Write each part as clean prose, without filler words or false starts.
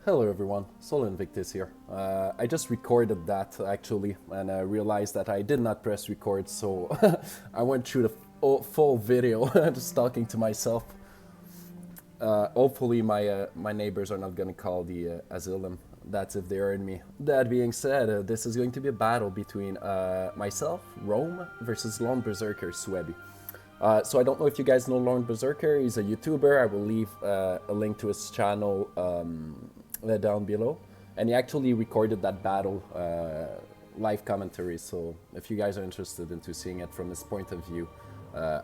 Hello everyone, Sol Invictus here. I just recorded that actually, and I realized that I did not press record, so I went through the full video just talking to myself. Hopefully my neighbors are not gonna call the asylum. That's if they heard me. That being said, this is going to be a battle between myself, Rome, versus Lone Berserker, Suebi. So I don't know if you guys know Lone Berserker. He's a YouTuber. I will leave a link to his channel down below. And he actually recorded that battle live commentary. So if you guys are interested into seeing it from his point of view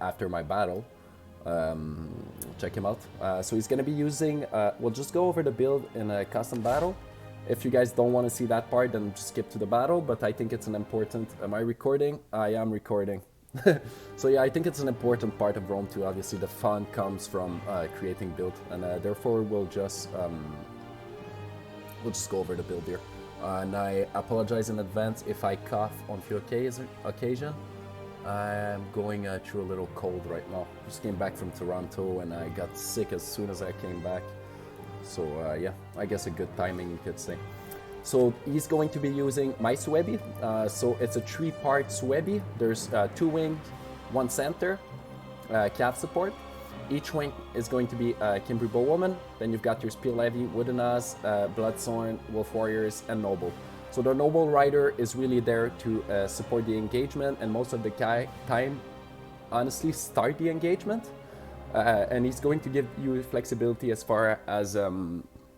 after my battle, check him out. So he's going to be using, we'll just go over the build in a custom battle. If you guys don't want to see that part, then just skip to the battle. But I think it's an important, am I recording? I am recording. So yeah, I think it's an important part of Rome too. Obviously the fun comes from creating build, and therefore we'll just go over the build here. And I apologize in advance if I cough on few occasion. I'm going through a little cold right now. Just came back from Toronto and I got sick as soon as I came back. So yeah, I guess a good timing you could say. So he's going to be using my Suebi. So it's a 3-part Suebi. There's 2 wings, 1 center, calf support. Each wing is going to be Kimberly Bowwoman. Then you've got your Spear Levy, Woodenaz, Bloodthorn, Wolf Warriors, and Noble. So the Noble Rider is really there to support the engagement and most of the time, honestly, start the engagement. And he's going to give you flexibility as far as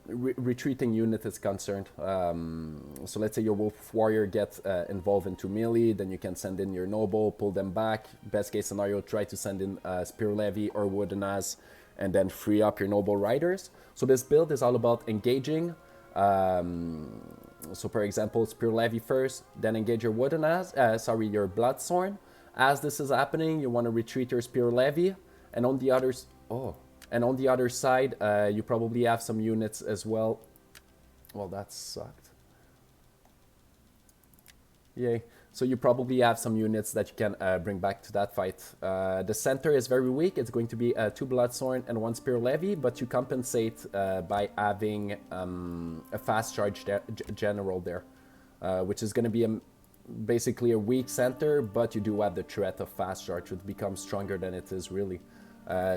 retreating unit is concerned. So let's say your Wolf Warrior gets involved into melee, then you can send in your Noble, pull them back. Best case scenario, try to send in Spear Levy or Woodenaz, and then free up your Noble Riders. So this build is all about engaging. So for example, Spear Levy first, then engage your Woodenaz, your Bloodthorn. As this is happening, you want to retreat your Spear Levy, and on the others, and on the other side, you probably have some units as well. Well, that sucked. Yay. So you probably have some units that you can bring back to that fight. The center is very weak. It's going to be 2 Bloodthorn and 1 Spear Levy, but you compensate by having a fast charge general there, which is going to be basically a weak center, but you do have the threat of fast charge, which becomes stronger than it is really.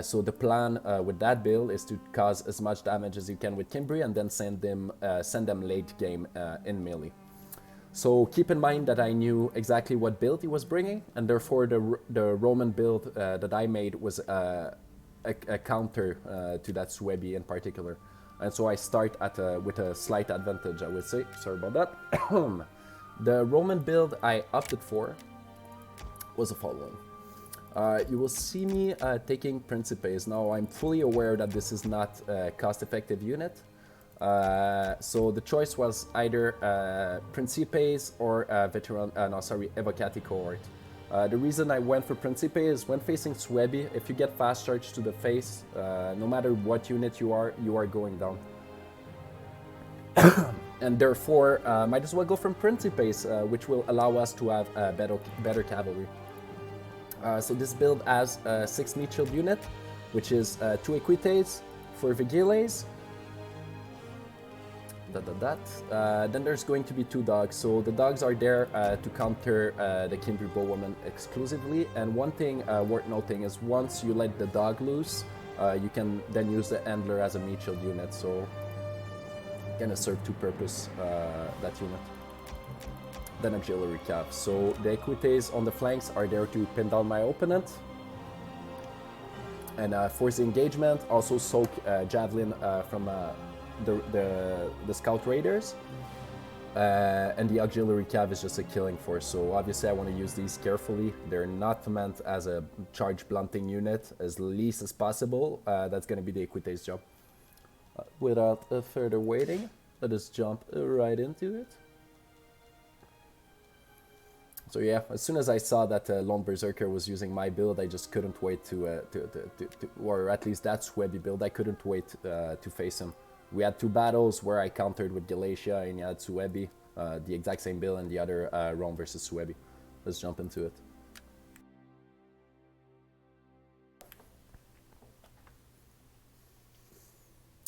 So the plan with that build is to cause as much damage as you can with Kimbri and then send them late game in melee. So keep in mind that I knew exactly what build he was bringing, and therefore the Roman build that I made was a counter to that Suebi in particular. And so I start with a slight advantage, I would say. Sorry about that. The Roman build I opted for was the following. You will see me taking Principes. Now, I'm fully aware that this is not a cost-effective unit. So the choice was either Principes or Evocati Cohort. The reason I went for Principe is when facing Suebi, if you get fast charge to the face, no matter what unit you are going down. And therefore, might as well go from Principes, which will allow us to have better cavalry. So this build has 6 meat shield unit, which is 2 Equites, 4 Vigiles. Then there's going to be 2 dogs. So the dogs are there to counter the Kimberly Bowwoman exclusively. And one thing worth noting is once you let the dog loose, you can then use the Handler as a meat shield unit. So gonna serve 2 purpose that unit. Then auxiliary cap. So the Equites on the flanks are there to pin down my opponent and force the engagement. Also soak javelin from the Scout Raiders. And the auxiliary cav is just a killing force. So obviously I want to use these carefully. They're not meant as a charge blunting unit as least as possible. That's going to be the Equites job. Without further waiting, let us jump right into it. So yeah, as soon as I saw that Lone Berserker was using my build, I just couldn't wait to or at least that Suebi build, I couldn't wait to face him. We had 2 battles where I countered with Galatia and you had Suebi, the exact same build, and the other Rome versus Suebi. Let's jump into it.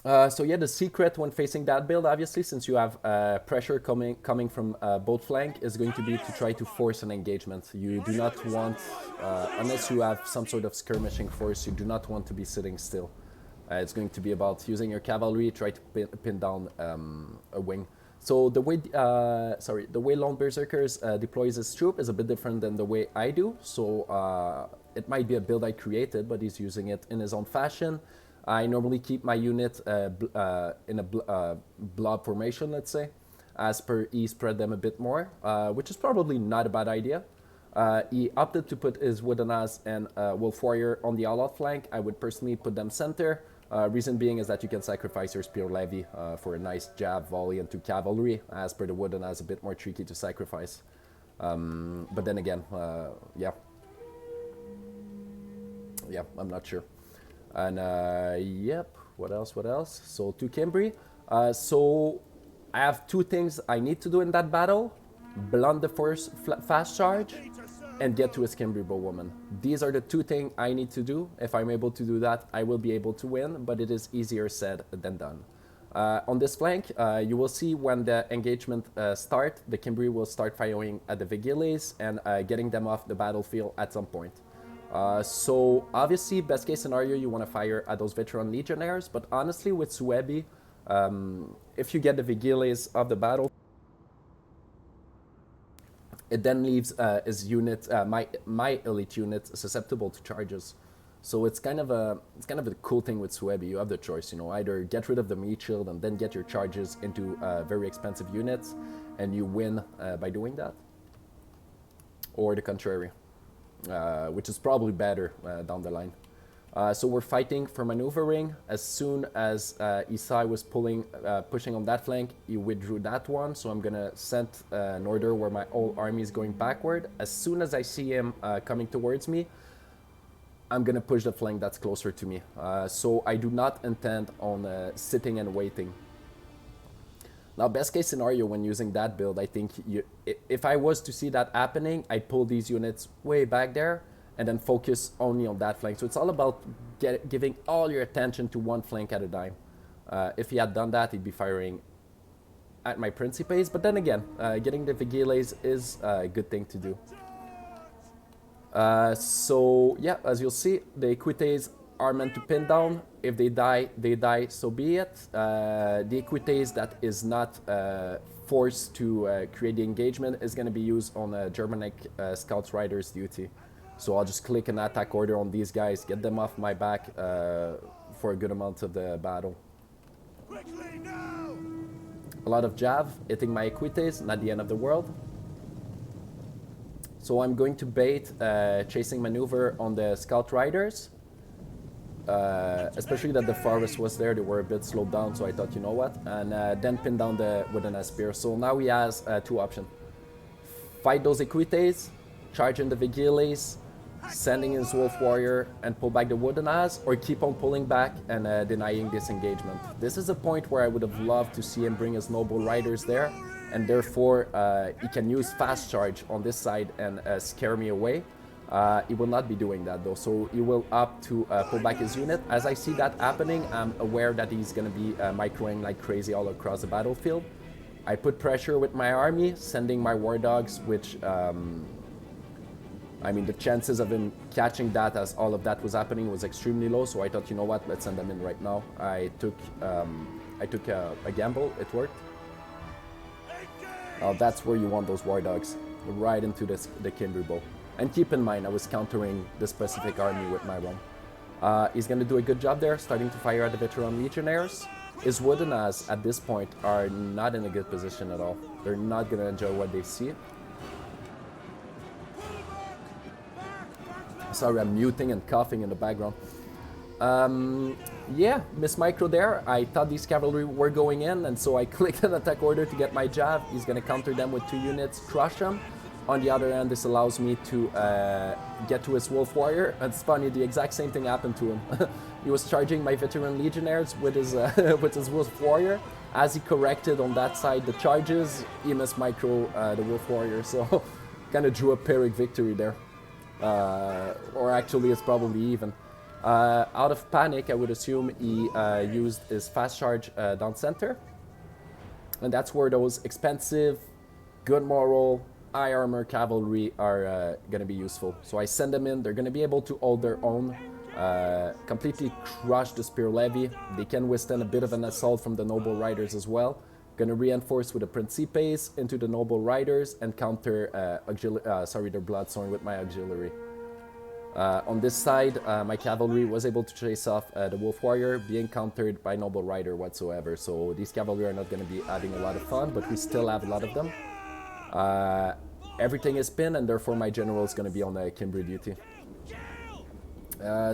So yeah, the secret when facing that build, obviously, since you have pressure coming from both flank, is going to be to try to force an engagement. You do not want, unless you have some sort of skirmishing force, you do not want to be sitting still. It's going to be about using your cavalry, try to pin down a wing. So the way, the way Lone Berserkers deploys his troop is a bit different than the way I do. So it might be a build I created, but he's using it in his own fashion. I normally keep my unit in a blob formation, let's say. As per, he spread them a bit more, which is probably not a bad idea. He opted to put his Wooden Ass and Wolf Warrior on the all-out flank. I would personally put them center. Reason being is that you can sacrifice your Spear Levy for a nice jab, volley, and 2 cavalry. As per the Wooden Ass, a bit more tricky to sacrifice. But then again, yeah, I'm not sure. And yep, what else? So to Kimbri. So I have 2 things I need to do in that battle. Blunt the first fast charge and get to his Kimbri Bowwoman. These are the 2 things I need to do. If I'm able to do that, I will be able to win, but it is easier said than done. On this flank, you will see when the engagement starts, the Kimbri will start firing at the Vigiles and getting them off the battlefield at some point. So obviously, best case scenario, you want to fire at those veteran legionnaires, but honestly with Suebi, if you get the Vigiles off the battle, it then leaves his unit, my elite unit, susceptible to charges. So it's kind of a cool thing with Suebi. You have the choice, you know, either get rid of the meat shield and then get your charges into very expensive units, and you win by doing that, or the contrary. Which is probably better down the line. So we're fighting for maneuvering. As soon as Isai was pushing on that flank, he withdrew that one. So I'm gonna send an order where my whole army is going backward. As soon as I see him coming towards me, I'm gonna push the flank that's closer to me. So I do not intend on sitting and waiting. Now, best case scenario when using that build, I think if I was to see that happening, I'd pull these units way back there and then focus only on that flank. So it's all about giving all your attention to one flank at a time. If he had done that, he'd be firing at my Principes. But then again, getting the Vigiles is a good thing to do. So yeah, as you'll see, the Equites are meant to pin down. If they die, so be it. The Equites that is not forced to create the engagement is going to be used on Germanic Scouts Riders duty. So I'll just click an attack order on these guys, get them off my back for a good amount of the battle. A lot of jav hitting my Equites, not the end of the world. So I'm going to bait chasing maneuver on the Scout Riders. Especially that the forest was there, they were a bit slowed down, so I thought, you know what, and then pin down the Wooden Ass Spear. So now he has 2 options. Fight those Equites, charge in the Vigiles, sending his Wolf Warrior and pull back the Wooden Ass, or keep on pulling back and denying this engagement. This is a point where I would have loved to see him bring his Noble Riders there, and therefore he can use fast charge on this side and scare me away. He will not be doing that though, so he will opt to pull back his unit. As I see that happening, I'm aware that he's going to be microing like crazy all across the battlefield. I put pressure with my army, sending my War Dogs, which, I mean, the chances of him catching that as all of that was happening was extremely low, so I thought, you know what, let's send them in right now. I took a gamble, it worked. Now that's where you want those War Dogs, right into the Kimbri Bow. And keep in mind, I was countering the specific army with my one. He's going to do a good job there, starting to fire at the veteran legionnaires. His Wooden Ass at this point are not in a good position at all. They're not going to enjoy what they see. Sorry, I'm muting and coughing in the background. Yeah, miss micro there. I thought these cavalry were going in, and so I clicked an attack order to get my jab. He's going to counter them with 2 units, crush them. On the other hand, this allows me to get to his Wolf Warrior. It's funny, the exact same thing happened to him. He was charging my veteran legionnaires with his Wolf Warrior. As he corrected on that side the charges, he missed micro the Wolf Warrior. So kind of drew a Pyrrhic victory there. Or actually, it's probably even. Out of panic, I would assume he used his fast charge down center. And that's where those expensive, good moral, high armor cavalry are going to be useful. So I send them in. They're going to be able to hold their own, completely crush the spear levy. They can withstand a bit of an assault from the noble riders as well. Going to reinforce with the Principes into the noble riders and counter their Bloodsworn with my auxiliary. On this side, my cavalry was able to chase off the Wolf Warrior, being countered by Noble Rider whatsoever. So these cavalry are not going to be having a lot of fun, but we still have a lot of them. Everything is pinned, and therefore my general is going to be on Kimbri duty.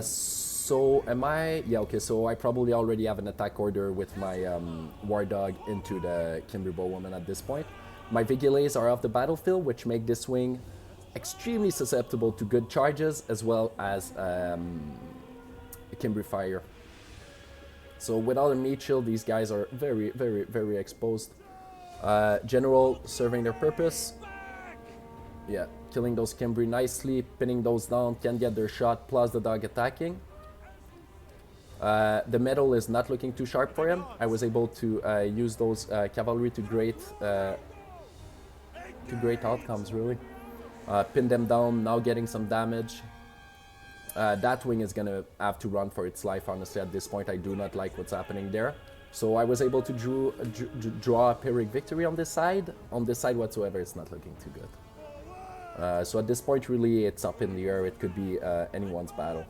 So am I... Yeah, okay, so I probably already have an attack order with my War Dog into the Kimbri Bowwoman at this point. My Vigiles are off the battlefield, which make this wing extremely susceptible to good charges, as well as Kimbri Fire. So without a meat shield, these guys are very, very, very exposed. General serving their purpose. Yeah, killing those Kimbri nicely, pinning those down, can get their shot, plus the dog attacking. The metal is not looking too sharp for him. I was able to use those cavalry to great outcomes, really. Pin them down, now getting some damage. That wing is going to have to run for its life, honestly, at this point. I do not like what's happening there. So I was able to draw a Pyrrhic victory on this side. On this side whatsoever, it's not looking too good. So at this point, really, it's up in the air. It could be anyone's battle.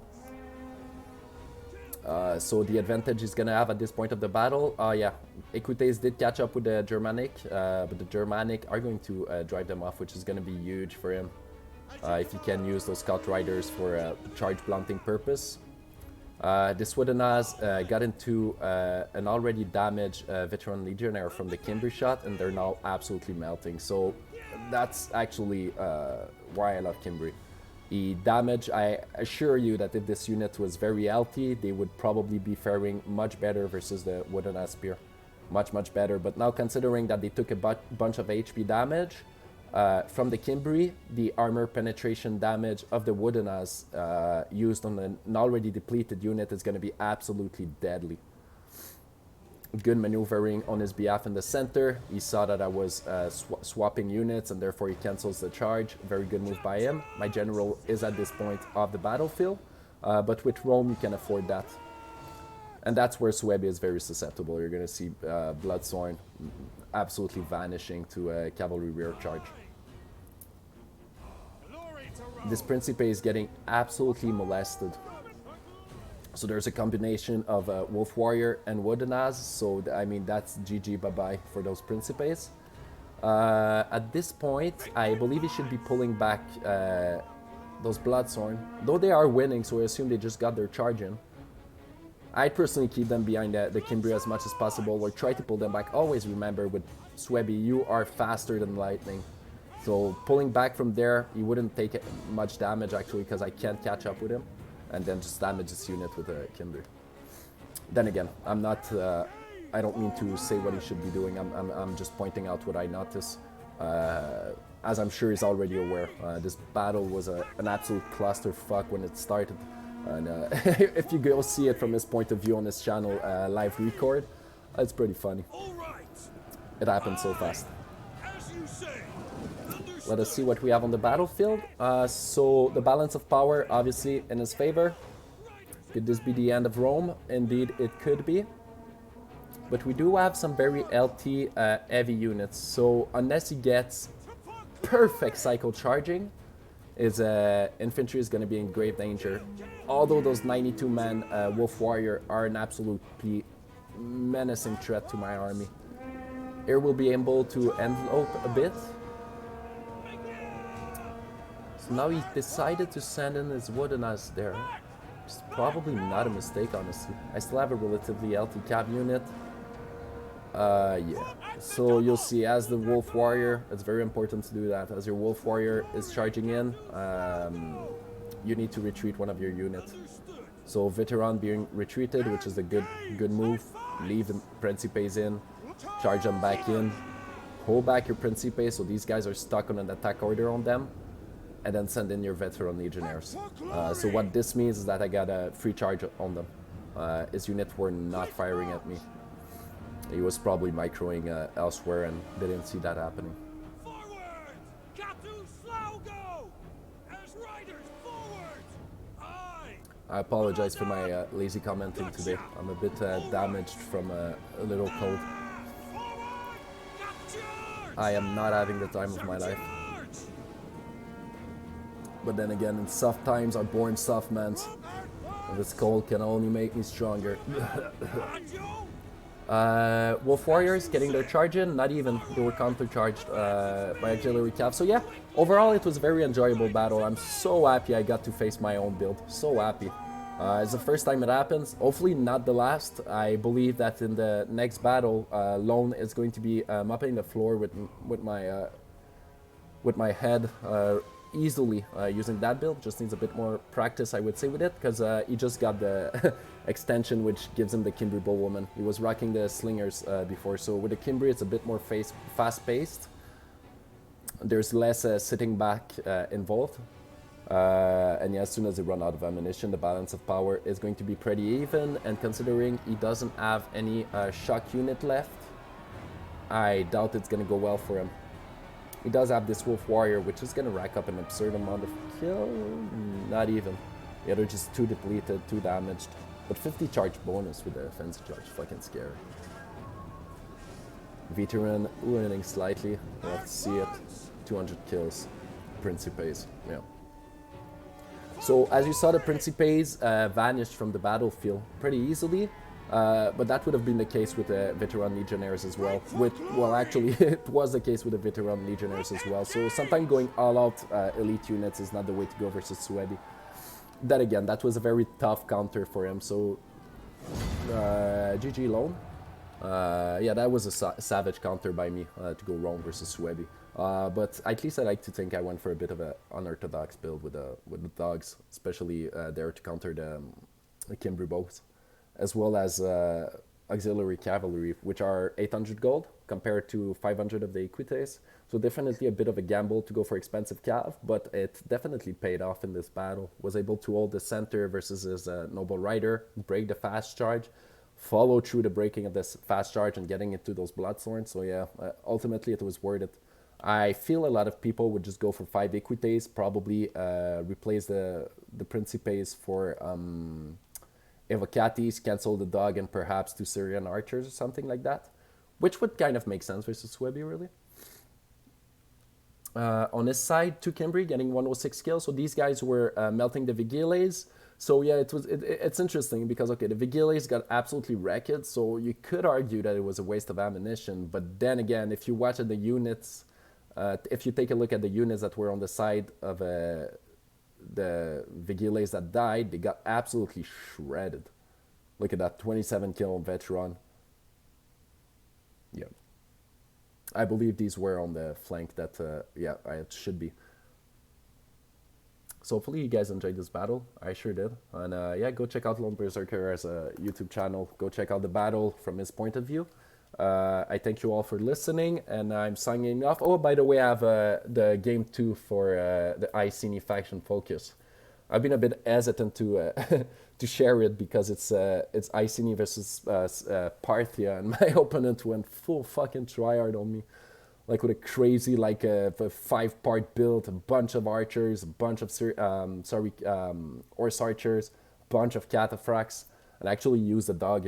So the advantage he's going to have at this point of the battle, yeah, Equites did catch up with the Germanic, but the Germanic are going to drive them off, which is going to be huge for him. If he can use those Scout Riders for charge blunting purpose. This Woodenaz got into an already damaged Veteran Legionnaire from the Kimbri shot, and they're now absolutely melting. So that's actually why I love Kimbri. I assure you that if this unit was very healthy, they would probably be faring much better versus the Woodenaz Spear. Much, much better. But now, considering that they took a bunch of HP damage from the Kimbri, the armor penetration damage of the Woodenaz used on an already depleted unit is going to be absolutely deadly. Good maneuvering on his behalf in the center. He saw that I was swapping units, and therefore he cancels the charge. Very good move by him. My general is at this point off the battlefield, but with Rome you can afford that. And that's where Suebi is very susceptible. You're going to see Bloodsworn absolutely vanishing to a cavalry rear charge. This Principe is getting absolutely molested. So there's a combination of Wolf Warrior and Woodenaz, so I mean that's GG bye-bye for those Principes. At this point, I believe he should be pulling back those Bloodsworn, though they are winning, so I assume they just got their charge in. I'd personally keep them behind the Kimbri as much as possible, or try to pull them back. Always remember, with Suebi, you are faster than lightning. So pulling back from there, he wouldn't take much damage actually, because I can't catch up with him. And then just damage this unit with a Kimbri. Then again, I'm not, I don't mean to say what he should be doing. I'm just pointing out what I notice. As I'm sure he's already aware, this battle was an absolute clusterfuck when it started. And if you go see it from his point of view on his channel, live record, it's pretty funny. It happened so fast. Let us see what we have on the battlefield. So the balance of power, obviously, in his favor. Could this be the end of Rome? Indeed, it could be. But we do have some very LT heavy units. So unless he gets perfect cycle charging, his infantry is going to be in grave danger. Although those 92-man Wolf Warrior are an absolutely menacing threat to my army. Here we'll be able to envelope a bit. So now he decided to send in his Woodenaz there. It's probably not a mistake, honestly. I still have a relatively LT cab unit. Yeah. So you'll see, as the Wolf Warrior, it's very important to do that. As your Wolf Warrior is charging in, you need to retreat one of your units. So Veteran being retreated, which is a good move. Leave the Principes in, charge them back in, pull back your Principes, so these guys are stuck on an attack order on them. and then send in your veteran legionnaires. So what this means is that I got a free charge on them. His units were not firing at me. He was probably microing elsewhere and didn't see that happening. I apologize for my lazy commenting today. I'm a bit damaged from a little cold. I am not having the time of my life. But then again, in soft times are born soft, man. And this cold can only make me stronger. Wolf Warriors getting their charge in, not even. They were counter-charged by auxiliary cav. So yeah, overall it was a very enjoyable battle. I'm so happy I got to face my own build. So happy. It's the first time it happens. Hopefully not the last. I believe that in the next battle, Lone is going to be mopping the floor with my head easily using that build. Just needs a bit more practice, I would say, with it, because he just got the extension which gives him the Kimbri Bowwoman. He was rocking the slingers before, so with the Kimbri it's a bit more fast-paced. There's less sitting back involved. And yeah, as soon as they run out of ammunition, the balance of power is going to be pretty even, and considering he doesn't have any shock unit left, I doubt it's going to go well for him. He does have this Wolf Warrior, which is going to rack up an absurd amount of kill. Not even. Yeah, they're just too depleted, too damaged. But 50 charge bonus with the offensive charge, fucking scary. Veteran winning slightly, we'll have to see it. 200 kills. Principes, yeah. So as you saw, the Principes vanished from the battlefield pretty easily. But that would have been the case with the Veteran Legionnaires as well. Well, actually, it was the case with the Veteran Legionnaires as well. So sometimes going all out elite units is not the way to go versus Suebi. Then again, that was a very tough counter for him. So GG Lone. Yeah, that was a savage counter by me to go wrong versus Suebi. But at least I like to think I went for a bit of an unorthodox build with the dogs, especially there to counter the Kimbri bows, as well as auxiliary cavalry, which are 800 gold compared to 500 of the Equites. So definitely a bit of a gamble to go for expensive cav, but it definitely paid off in this battle. Was able to hold the center versus his noble rider, break the fast charge, follow through the breaking of this fast charge and getting into those bloodthorns. So yeah, ultimately it was worth it. I feel a lot of people would just go for 5 Equites, probably replace the Principes for Evocatis, cancel the dog, and perhaps 2 Syrian archers or something like that, which would kind of make sense versus Suebi, really. On his side, 2 Kimbri getting 106 kills, so these guys were melting the Vigiles. So yeah, it's interesting because, okay, the Vigiles got absolutely wrecked, so you could argue that it was a waste of ammunition, but then again, if you watch the units, if you take a look at the units that were on the side of the Vigiles that died, they got absolutely shredded. Look at that, 27 kill veteran. Yeah. I believe these were on the flank that, yeah, it should be. So hopefully you guys enjoyed this battle. I sure did. And yeah, go check out Lone Berserker as a YouTube channel. Go check out the battle from his point of view. I thank you all for listening, and I'm signing off. Oh, by the way, I have the game 2 for the Iceni faction focus. I've been a bit hesitant to to share it because it's Iceni versus Parthia, and my opponent went full fucking tryhard on me, like with a crazy like a 5-part build, a bunch of archers, a bunch of horse archers, a bunch of cataphracts. And actually used the dogs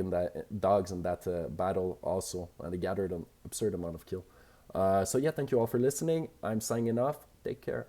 in that battle also, and they gathered an absurd amount of kill. So yeah, thank you all for listening. I'm signing off. Take care.